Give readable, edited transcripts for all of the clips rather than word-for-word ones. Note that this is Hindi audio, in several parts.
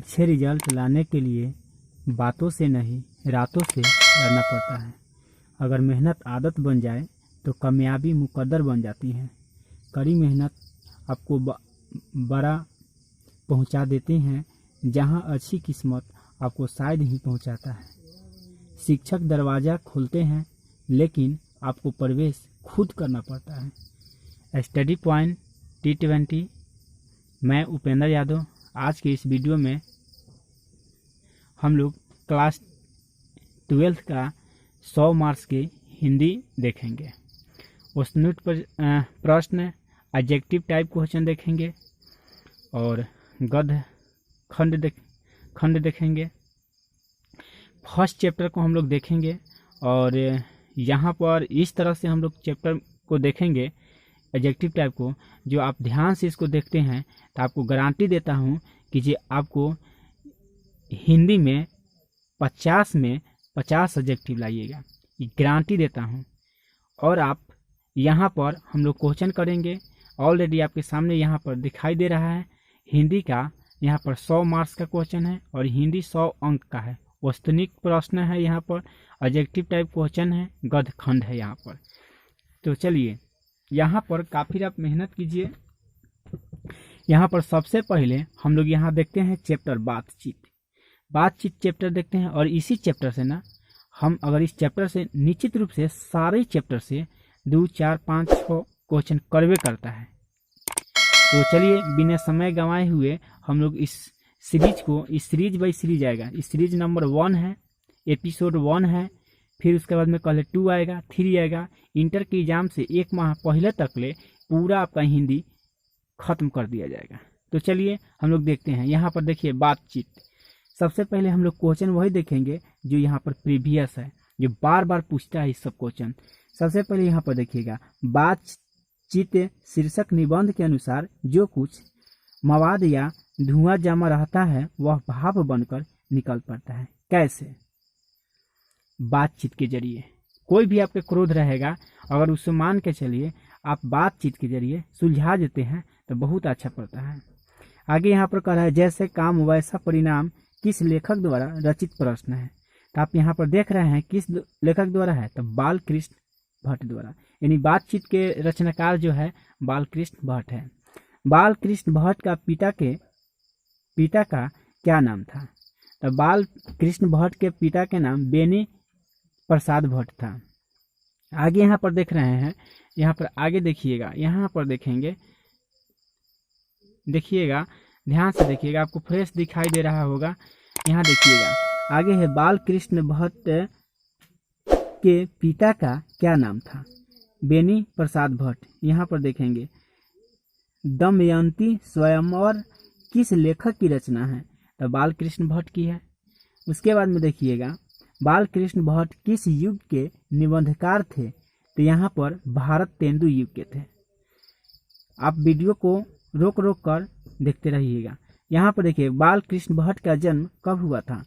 अच्छे रिजल्ट लाने के लिए बातों से नहीं रातों से लड़ना पड़ता है। अगर मेहनत आदत बन जाए तो कामयाबी मुकद्दर बन जाती है। कड़ी मेहनत आपको बड़ा पहुंचा देती हैं, जहां अच्छी किस्मत आपको शायद ही पहुंचाता है। शिक्षक दरवाज़ा खोलते हैं, लेकिन आपको प्रवेश खुद करना पड़ता है। Study point T20। मैं उपेंद्र यादव। आज के इस वीडियो में हम लोग क्लास 12 का 100 मार्क्स की हिंदी देखेंगे। वस्तुनिष्ठ प्रश्न, एडजेक्टिव टाइप क्वेश्चन देखेंगे और गद्य खंड देखेंगे। फर्स्ट चैप्टर को हम लोग देखेंगे और यहाँ पर इस तरह से हम लोग चैप्टर को देखेंगे एडजेक्टिव टाइप को। जो आप ध्यान से इसको देखते हैं तो आपको गारंटी देता हूँ कि ये आपको हिंदी में 50 में 50 एडजेक्टिव लाइएगा, ये गारंटी देता हूँ। और आप यहाँ पर हम लोग क्वेश्चन करेंगे। ऑलरेडी आपके सामने यहाँ पर दिखाई दे रहा है। हिंदी का यहाँ पर 100 मार्क्स का क्वेश्चन है और हिंदी 100 अंक का है। वस्तुनिष्ठ प्रश्न है, यहाँ पर एडजेक्टिव टाइप क्वेश्चन है, गद्य खंड है यहाँ पर। तो चलिए यहाँ पर काफ़ी आप मेहनत कीजिए। यहाँ पर सबसे पहले हम लोग यहाँ देखते हैं चैप्टर बातचीत चैप्टर देखते हैं। और इसी चैप्टर से ना हम अगर इस चैप्टर से निश्चित रूप से सारे चैप्टर से 2, 4, 5, 6 क्वेश्चन करवे करता है। तो चलिए बिना समय गंवाए हुए हम लोग इस सीरीज बाई सीरीज आएगा। इस सीरीज नंबर 1 है, एपिसोड 1 है, फिर उसके बाद में कल 2 आएगा, 3 आएगा। इंटर के एग्जाम से 1 माह पहले तक ले पूरा आपका हिंदी खत्म कर दिया जाएगा। तो चलिए हम लोग देखते हैं। यहाँ पर देखिए बातचीत। सबसे पहले हम लोग क्वेश्चन वही देखेंगे जो यहाँ पर प्रीवियस है, जो बार बार पूछता है इस सब क्वेश्चन। सबसे पहले यहाँ पर देखिएगा बातचीत शीर्षक निबंध के अनुसार जो कुछ मवाद या धुआं जमा रहता है वह भाप बनकर निकल पड़ता है। कैसे? बातचीत के जरिए। कोई भी आपके क्रोध रहेगा, अगर उससे मान के चलिए आप बातचीत के जरिए सुलझा देते हैं तो बहुत अच्छा पड़ता है। आगे यहाँ पर कह रहा है जैसे काम वैसा परिणाम किस लेखक द्वारा रचित प्रश्न है। तो आप यहाँ पर देख रहे हैं किस लेखक द्वारा है, तो बालकृष्ण भट्ट द्वारा। यानी बातचीत के रचनाकार जो है बालकृष्ण भट्ट है। बालकृष्ण भट्ट का पिता का क्या नाम था? तो बालकृष्ण भट्ट के पिता के नाम बेनी प्रसाद भट्ट था। आगे यहाँ पर देख रहे हैं, यहाँ पर आगे देखिएगा, यहाँ पर देखेंगे, देखिएगा ध्यान से देखिएगा, आपको फ्रेश दिखाई दे रहा होगा। यहाँ देखिएगा आगे है बालकृष्ण भट्ट के पिता का क्या नाम था? बेनी प्रसाद भट्ट। यहाँ पर देखेंगे दमयंती स्वयंवर किस लेखक की रचना है? तो बालकृष्ण भट्ट की है। उसके बाद में देखिएगा बालकृष्ण भट्ट किस युग के निबंधकार थे? तो यहाँ पर भारत तेंदु युग के थे। आप वीडियो को रोक कर देखते रहिएगा। यहाँ पर देखिए बालकृष्ण भट्ट का जन्म कब हुआ था?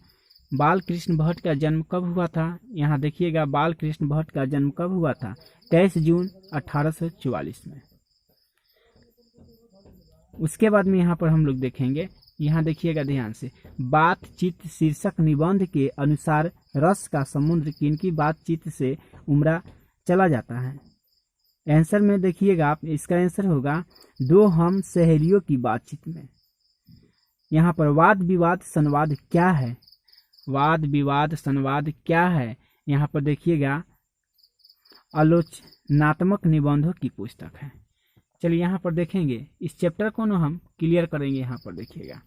बालकृष्ण भट्ट का जन्म कब हुआ था? यहाँ देखिएगा बालकृष्ण भट्ट का जन्म कब हुआ था? 23 जून 1844 में। उसके बाद में यहाँ पर हम लोग देखेंगे, यहाँ देखिएगा ध्यान से, बातचीत शीर्षक निबंध के अनुसार रस का समुद्र किनकी बातचीत से उमड़ा चला जाता है? आंसर में देखिएगा आप, इसका आंसर होगा 2 हम सहेलियों की बातचीत में। यहाँ पर वाद विवाद संवाद क्या है? वाद विवाद संवाद क्या है? यहाँ पर देखिएगा आलोचनात्मक निबंधों की पुस्तक है। चलिए यहाँ पर देखेंगे, इस चैप्टर को ना हम क्लियर करेंगे। यहाँ पर देखिएगा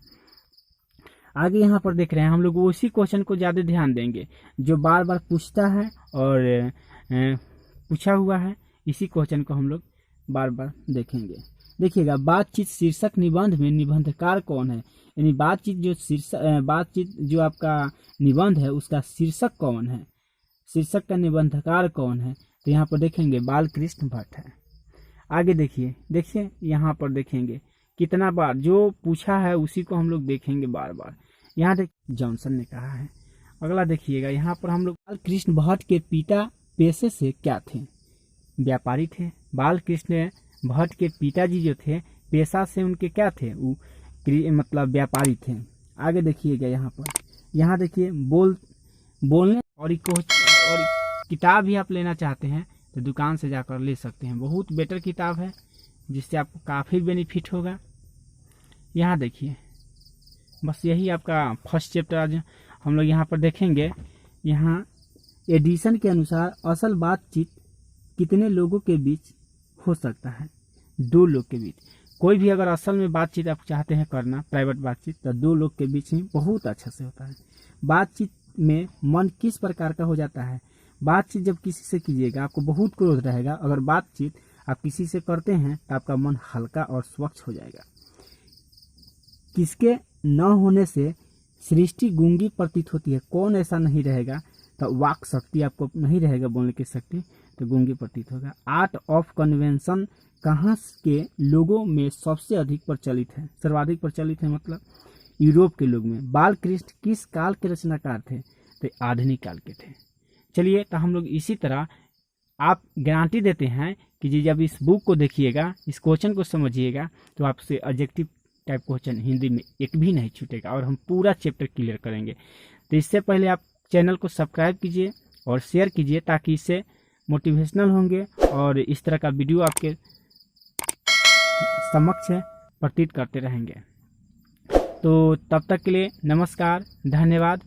आगे यहाँ पर देख रहे हैं हम लोग उसी क्वेश्चन को ज़्यादा ध्यान देंगे जो बार बार पूछता है और पूछा हुआ है। इसी क्वेश्चन को हम लोग बार बार देखेंगे। देखिएगा बातचीत शीर्षक निबंध में निबंधकार कौन है? यानी बातचीत जो आपका निबंध है उसका शीर्षक कौन है? शीर्षक का निबंधकार कौन है? तो यहाँ पर देखेंगे बालकृष्ण भट्ट है। आगे देखिए यहाँ पर देखेंगे कितना बार जो पूछा है उसी को हम लोग देखेंगे बार बार। यहाँ देखिए जॉनसन ने कहा है। अगला देखिएगा यहाँ पर हम लोग बालकृष्ण भट्ट के पिता पेशे से क्या थे? व्यापारी थे। बालकृष्ण भट्ट के पिताजी जो थे पेशा से उनके क्या थे? वो मतलब व्यापारी थे। आगे देखिएगा यहाँ देखिए बोलने और किताब भी आप लेना चाहते हैं तो दुकान से जाकर ले सकते हैं। बहुत बेटर किताब है जिससे आपको काफ़ी बेनिफिट होगा। यहाँ देखिए, बस यही आपका फर्स्ट चैप्टर आज हम लोग यहाँ पर देखेंगे। यहाँ एडिशन के अनुसार असल बातचीत कितने लोगों के बीच हो सकता है? 2 लोग के बीच। कोई भी अगर असल में बातचीत आप चाहते हैं करना, प्राइवेट बातचीत, तो 2 लोग के बीच ही बहुत अच्छा से होता है। बातचीत में मन किस प्रकार का हो जाता है? बातचीत जब किसी से कीजिएगा आपको बहुत क्रोध रहेगा। अगर बातचीत आप किसी से करते हैं तो आपका मन हल्का और स्वच्छ हो जाएगा। किसके न होने से सृष्टि गूंगी प्रतीत होती है? कौन ऐसा नहीं रहेगा? तो वाक शक्ति आपको नहीं रहेगा, बोलने की शक्ति, तो गूंगी प्रतीत होगा। आर्ट ऑफ कन्वेंशन कहाँ के लोगों में सबसे अधिक प्रचलित है? सर्वाधिक प्रचलित है मतलब यूरोप के लोग में। बाल कृष्ण किस काल के रचनाकार थे? तो आधुनिक काल के थे। चलिए, तो हम लोग इसी तरह आप गारंटी देते हैं कि जी जब इस बुक को देखिएगा, इस क्वेश्चन को समझिएगा, तो आपसे ऑब्जेक्टिव टाइप क्वेश्चन हिंदी में एक भी नहीं छूटेगा और हम पूरा चैप्टर क्लियर करेंगे। तो इससे पहले आप चैनल को सब्सक्राइब कीजिए और शेयर कीजिए ताकि इससे मोटिवेशनल होंगे और इस तरह का वीडियो आपके समक्ष प्रतीत करते रहेंगे। तो तब तक के लिए नमस्कार, धन्यवाद।